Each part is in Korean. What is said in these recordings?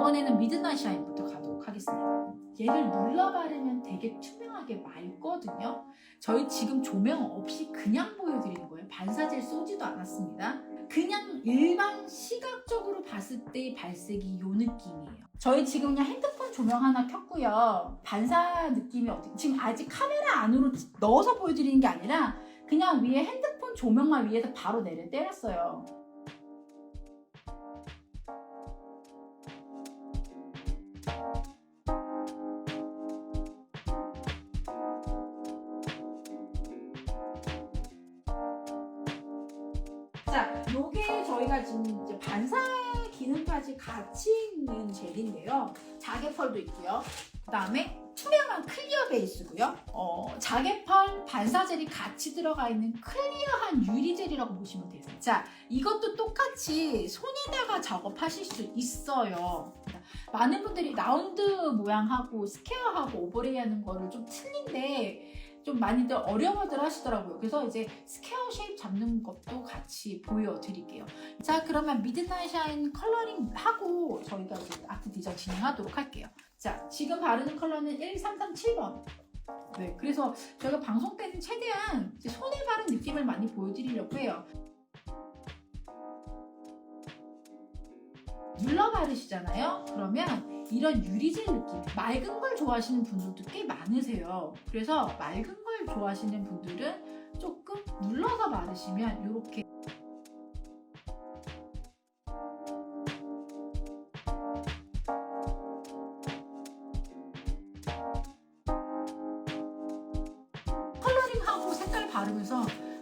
이번에는 미드나잇 샤인부터 가도록 하겠습니다. 얘를 눌러 바르면 되게 투명하게 맑거든요. 저희 지금 조명 없이 그냥 보여드리는 거예요. 반사제를 쏘지도 않았습니다. 그냥 일반 시각적으로 봤을 때의 발색이 이 느낌이에요. 저희 지금 그냥 핸드폰 조명 하나 켰고요. 반사 느낌이 어떻게, 지금 아직 카메라 안으로 넣어서 보여드리는 게 아니라 그냥 위에 핸드폰 조명만 위에서 바로 내려 때렸어요. 자, 요게 저희가 지금 이제 반사 기능까지 같이 있는 젤인데요. 자개펄도 있고요. 그 다음에 투명한 클리어 베이스고요. 자개펄 반사 젤이 같이 들어가 있는 클리어한 유리 젤이라고 보시면 돼요. 자, 이것도 똑같이 손에다가 작업하실 수 있어요. 많은 분들이 라운드 모양하고 스퀘어하고 오버레이 하는 거를 좀 틀린데 좀 많이들 어려워들 하시더라고요. 그래서 이제 스퀘어 쉐입 잡는 것도 같이 보여드릴게요. 자, 그러면 미드나잇 샤인 컬러링 하고 저희가 이제 아트 디자인 진행하도록 할게요. 자, 지금 바르는 컬러는 1337번. 네, 그래서 저희가 방송 때는 최대한 이제 손에 바른 느낌을 많이 보여드리려고 해요. 눌러 바르시잖아요. 그러면 이런 유리젤 느낌, 맑은 걸 좋아하시는 분들도 꽤 많으세요. 그래서 맑은 걸 좋아하시는 분들은 조금 눌러서 바르시면 이렇게 컬러링하고 색깔 바르면서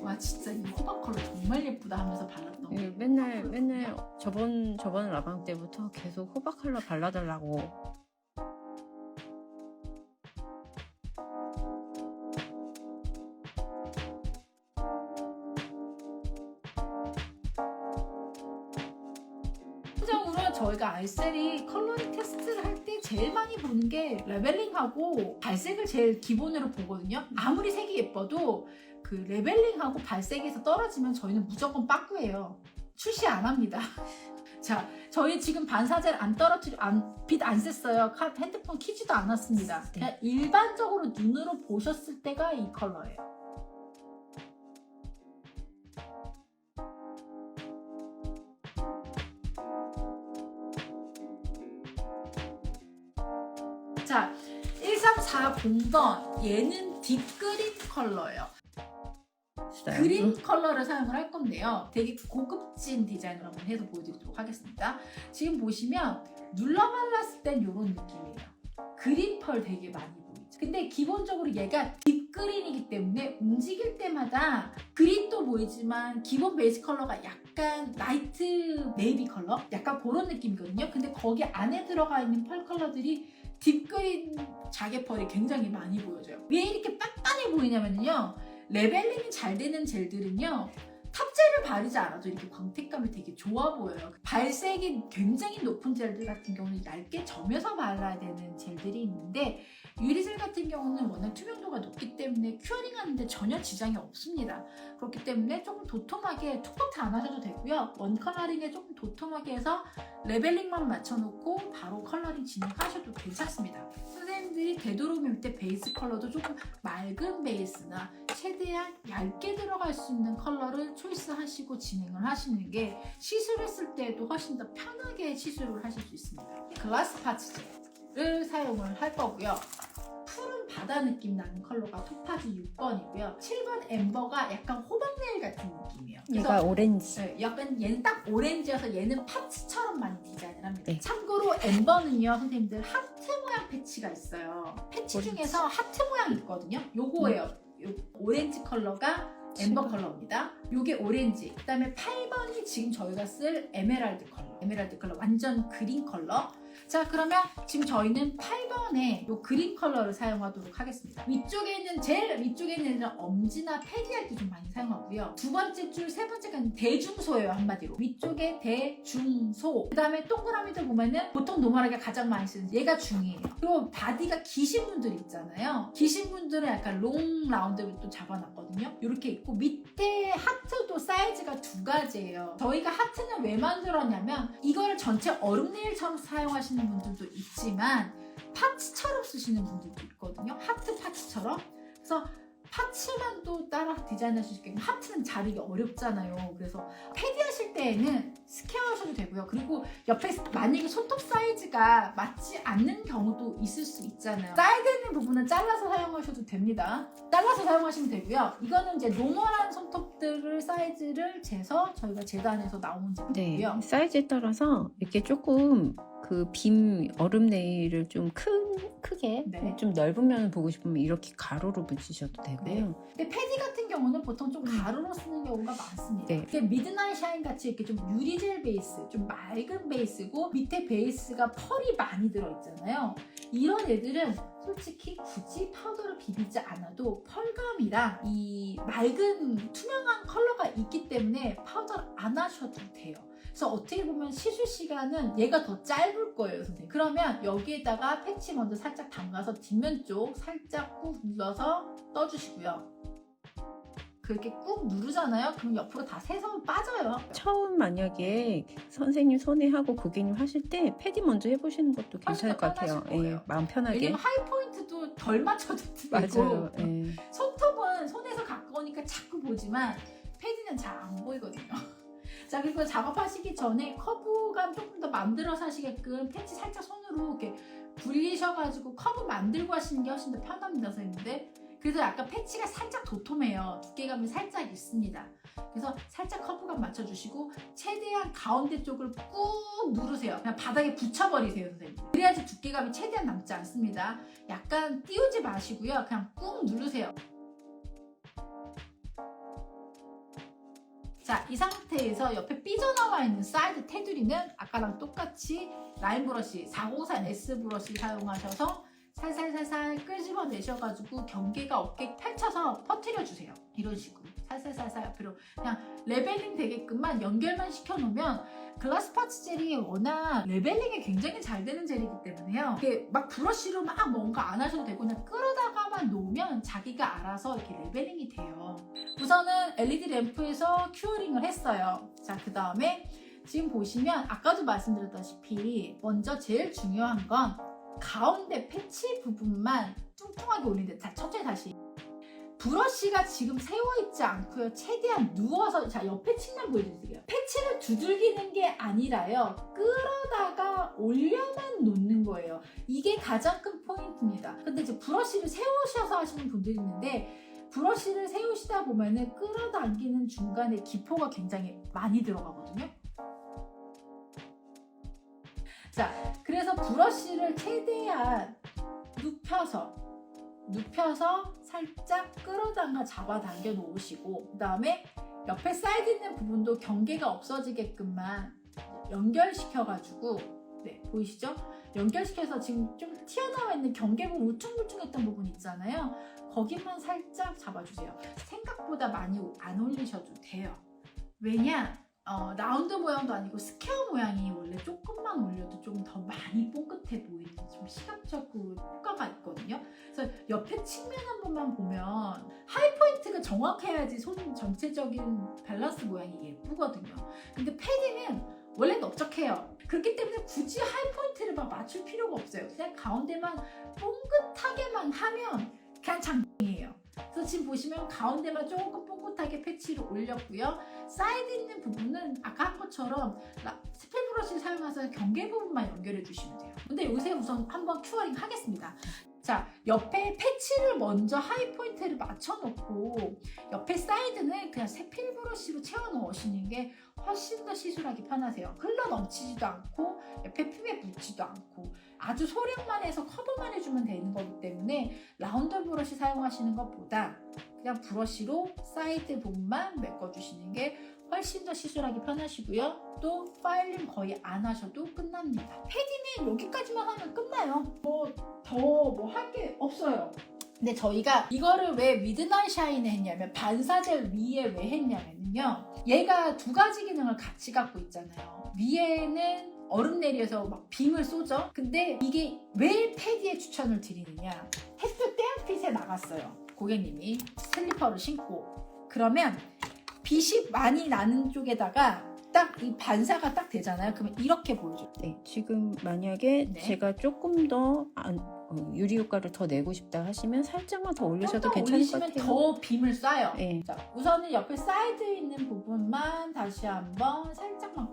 와, 진짜 이 호박 컬러 정말 예쁘다 하면서 발랐던 게 맨날 저번 라방 때부터 계속 호박 컬러 발라달라고. 통상으로 저희가 알셀이 컬러링 테스트를 할 때 제일 많이 보는 게 레벨링하고 발색을 제일 기본으로 보거든요. 아무리 색이 예뻐도 그 레벨링하고 발색에서 떨어지면 저희는 무조건 빠꾸예요. 출시 안 합니다. 자, 저희 지금 반사제를 빛 안 쐈어요. 핸드폰 키지도 않았습니다. 그냥 일반적으로 눈으로 보셨을 때가 이 컬러예요. 자, 1340번 얘는 딥그린 컬러예요. 그린 컬러를 사용을 할 건데요. 되게 고급진 디자인으로 한번 해서 보여드리도록 하겠습니다. 지금 보시면 눌러 발랐을 땐 이런 느낌이에요. 그린 펄 되게 많이 보이죠. 근데 기본적으로 얘가 딥그린이기 때문에 움직일 때마다 그린도 보이지만 기본 베이스 컬러가 약간 라이트 네이비 컬러? 약간 그런 느낌이거든요. 근데 거기 안에 들어가 있는 펄 컬러들이 딥그린 자개펄이 굉장히 많이 보여져요. 왜 이렇게 빤빤해 보이냐면요. 레벨링이 잘 되는 젤들은요. 탑젤을 바르지 않아도 이렇게 광택감이 되게 좋아 보여요. 발색이 굉장히 높은 젤들 같은 경우는 얇게 점여서 발라야 되는 젤들이 있는데 유리젤 같은 경우는 워낙 투명도가 높기 때문에 큐어링 하는데 전혀 지장이 없습니다. 그렇기 때문에 조금 도톰하게 툭커트 안 하셔도 되고요. 원 컬러링에 조금 도톰하게 해서 레벨링만 맞춰놓고 바로 컬러링 진행하셔도 괜찮습니다. 선생님들이 되도록이면 때 베이스 컬러도 조금 맑은 베이스나 최대한 얇게 들어갈 수 있는 컬러를 초이스하시고 진행을 하시는 게 시술했을 때도 훨씬 더 편하게 시술을 하실 수 있습니다. 글라스 파츠를 사용을 할 거고요. 푸른 바다 느낌 나는 컬러가 토파지 6번이고요. 7번 엠버가 약간 호박네일 같은 느낌이에요. 얘가 오렌지. 네, 약간 얘는 딱 오렌지여서 얘는 파츠처럼 많이 디자인을 합니다. 네. 참고로 엠버는요, 선생님들 하트 모양 패치가 있어요. 패치 오렌지. 중에서 하트 모양이 있거든요. 요거예요. 요 오렌지 컬러가 엠버 컬러입니다. 요게 오렌지. 그 다음에 8번이 지금 저희가 쓸 에메랄드 컬러. 에메랄드 컬러 완전 그린 컬러. 자, 그러면 지금 저희는 8번에 요 그린 컬러를 사용하도록 하겠습니다. 위쪽에는 제일 위쪽에는 엄지나 패드할 때 좀 많이 사용하고요. 두 번째 줄, 세 번째가 대중소예요. 한마디로 위쪽에 대중소. 그 다음에 동그라미들 보면은 보통 노멀하게 가장 많이 쓰는 얘가 중이에요. 그리고 바디가 기신 분들 있잖아요. 기신 분들은 약간 롱 라운드를 또 잡아놨거든요. 이렇게 있고 밑에 하트도 사이즈가 두 가지예요. 저희가 하트는 왜 만들었냐면 이거를 전체 얼음 네일처럼 사용하실 사용하시는 분들도 있지만 파츠처럼 쓰시는 분들도 있거든요. 하트 파츠처럼. 그래서 파츠만 또 따라 디자인할 수 있게끔 하트는 자르기 어렵잖아요. 그래서 패디 하실 때에는 스퀘어 하셔도 되고요. 그리고 옆에 만약에 손톱 사이즈가 맞지 않는 경우도 있을 수 있잖아요. 사이드 있는 부분은 잘라서 사용하셔도 됩니다. 잘라서 사용하시면 되고요. 이거는 이제 노멀한 손톱들을 사이즈를 재서 저희가 재단해서 나온 제품이고요. 네, 사이즈에 따라서 이렇게 조금 그 빔 얼음 네일을 좀 크게 네. 좀 넓은 면을 보고 싶으면 이렇게 가로로 붙이셔도 되고요. 네. 근데 패디 같은 경우는 보통 좀 가로로 쓰는 경우가 많습니다. 네. 이게 미드나잇 샤인 같이 이렇게 좀 유리젤 베이스, 좀 맑은 베이스고 밑에 베이스가 펄이 많이 들어있잖아요. 이런 애들은 솔직히 굳이 파우더를 비비지 않아도 펄감이랑 이 맑은 투명한 컬러가 있기 때문에 파우더를 안 하셔도 돼요. 그래서 어떻게 보면 시술 시간은 얘가 더 짧을 거예요, 선생님. 그러면 여기에다가 패치 먼저 살짝 담가서 뒷면 쪽 살짝 꾹 눌러서 떠주시고요. 그렇게 꾹 누르잖아요. 그럼 옆으로 다 새서 빠져요. 처음 만약에 선생님 손에 하고 고객님 하실 때 패디 먼저 해보시는 것도 괜찮을 것 같아요. 편하실 거예요. 예, 마음 편하게. 왜냐면 하이포인트도 덜 맞춰도 되고 맞아요. 예. 손톱은 손에서 가까우니까 자꾸 보지만 패디는 잘 안 보이거든요. 자, 그리고 작업하시기 전에 커브감 조금 더 만들어서 하시게끔 패치 살짝 손으로 이렇게 굴리셔가지고 커브 만들고 하시는 게 훨씬 더 편합니다, 선생님들. 그래서 약간 패치가 살짝 도톰해요. 두께감이 살짝 있습니다. 그래서 살짝 커브감 맞춰주시고 최대한 가운데 쪽을 꾹 누르세요. 그냥 바닥에 붙여버리세요, 선생님. 그래야지 두께감이 최대한 남지 않습니다. 약간 띄우지 마시고요. 그냥 꾹 누르세요. 자, 이 상태에서 옆에 삐져나와 있는 사이드 테두리는 아까랑 똑같이 라인 브러쉬 403S 브러쉬 사용하셔서 살살살살 끄집어내셔가지고 경계가 없게 펼쳐서 퍼뜨려 주세요. 이런 식으로 살살살살 옆으로 그냥 레벨링 되게끔만 연결만 시켜놓으면 글라스 파츠 젤이 워낙 레벨링이 굉장히 잘 되는 젤이기 때문에요. 이게 막 브러쉬로 막 뭔가 안 하셔도 되고 그냥 끌어다가만 놓으면 자기가 알아서 이렇게 레벨링이 돼요. 우선은 LED 램프에서 큐어링을 했어요. 자, 그 다음에 지금 보시면 아까도 말씀드렸다시피 먼저 제일 중요한 건 가운데 패치 부분만 뚱뚱하게 올리는데 자, 천천히 다시 브러쉬가 지금 세워있지 않고요. 최대한 누워서 자, 옆에 측면 보여드릴게요. 패치를 두들기는 게 아니라요. 끌어다가 올려만 놓는 거예요. 이게 가장 큰 포인트입니다. 근데 이제 브러쉬를 세우셔서 하시는 분들이 있는데 브러쉬를 세우시다 보면은 끌어당기는 중간에 기포가 굉장히 많이 들어가거든요. 자, 그래서 브러쉬를 최대한 눕혀서 살짝 끌어당겨 잡아당겨 놓으시고 그 다음에 옆에 사이드 있는 부분도 경계가 없어지게끔만 연결시켜가지고 네, 보이시죠? 연결시켜서 지금 좀 튀어나와 있는 경계 부분 울퉁불퉁했던 부분 있잖아요. 거기만 살짝 잡아주세요. 생각보다 많이 안 올리셔도 돼요. 왜냐? 라운드 모양도 아니고 스퀘어 모양이 원래 조금만 올려도 좀 더 많이 뽕긋해 보이는 좀 시각적 그 효과가 있거든요. 그래서 옆에 측면 한 번만 보면 하이포인트가 정확해야지 손 전체적인 밸런스 모양이 예쁘거든요. 근데 패디는 원래 넓적해요. 그렇기 때문에 굳이 하이포인트를 막 맞출 필요가 없어요. 그냥 가운데만 뽕긋하게만 하면 그냥 장땡이에요. 그래서 지금 보시면 가운데만 조금 뽕긋하게 패치를 올렸고요. 사이드 있는 부분은 아까 한 것처럼 스필 브러쉬를 사용해서 경계 부분만 연결해 주시면 돼요. 근데 요새 우선 한번 큐어링 하겠습니다. 자, 옆에 패치를 먼저 하이포인트를 맞춰놓고 옆에 사이드는 그냥 스필 브러쉬로 채워 넣으시는 게 훨씬 더 시술하기 편하세요. 흘러 넘치지도 않고 옆에 피부에 묻지도 않고 아주 소량만 해서 커버만 해주면 되는 거기 때문에 라운드 브러쉬 사용하시는 것보다 그냥 브러쉬로 사이드 부분만 메꿔주시는 게 훨씬 더 시술하기 편하시고요. 또 파일링 거의 안 하셔도 끝납니다. 패디는 여기까지만 하면 끝나요. 더 할 게 없어요. 근데 저희가 이거를 왜 미드나잇 샤인에 했냐면 반사젤 위에 왜 했냐면요. 얘가 두 가지 기능을 같이 갖고 있잖아요. 위에는 얼음 내리에서 막 빔을 쏘죠. 근데 이게 왜 패디에 추천을 드리느냐. 햇볕 떼양핏에 나갔어요. 고객님이 슬리퍼를 신고. 그러면 빛이 많이 나는 쪽에다가 딱 이 반사가 딱 되잖아요. 그러면 이렇게 보여줘요. 네, 지금 만약에 네. 제가 조금 더 유리 효과를 더 내고 싶다 하시면 살짝만 더 올리셔도 좀 더 괜찮을 것 올리시면 같아요. 더 빔을 쏴요. 네. 자, 우선은 옆에 사이드에 있는 부분만 다시 한번 살짝만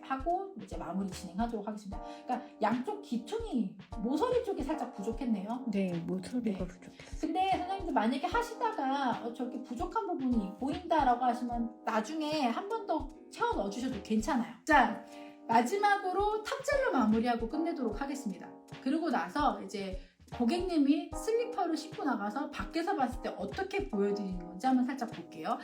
하고 이제 마무리 진행하도록 하겠습니다. 그러니까 양쪽 귀퉁이, 모서리 쪽이 살짝 부족했네요. 네, 모서리가 네. 부족해요. 근데 선생님들 만약에 하시다가 저렇게 부족한 부분이 보인다라고 하시면 나중에 한 번 더 채워 넣어주셔도 괜찮아요. 자, 마지막으로 탑젤로 마무리하고 끝내도록 하겠습니다. 그리고 나서 이제 고객님이 슬리퍼를 신고 나가서 밖에서 봤을 때 어떻게 보여드리는 건지 한번 살짝 볼게요.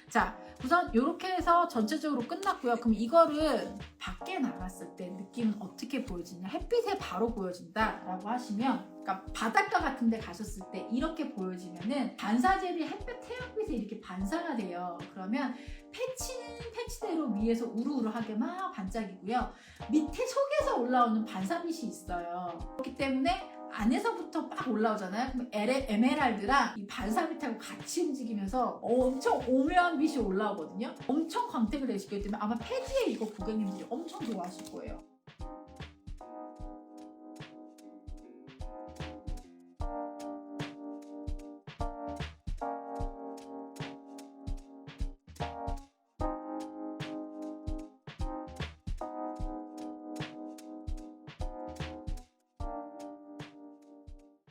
자, 우선 이렇게 해서 전체적으로 끝났고요. 그럼 이거를 밖에 나갔을 때 느낌은 어떻게 보여지냐? 햇빛에 바로 보여진다 라고 하시면, 그러니까 바닷가 같은 데 가셨을 때 이렇게 보여지면은 반사젤이 햇볕 태양빛에 이렇게 반사가 돼요. 그러면 패치는 패치대로 위에서 우르르하게 막 반짝이고요. 밑에 속에서 올라오는 반사빛이 있어요. 그렇기 때문에 안에서부터 막 올라오잖아요. 그럼 에메랄드랑 이 반사빛하고 같이 움직이면서 엄청 오묘한 빛이 올라오거든요. 엄청 광택을 내시기 때문에 아마 패디에 이거 고객님들이 엄청 좋아하실 거예요.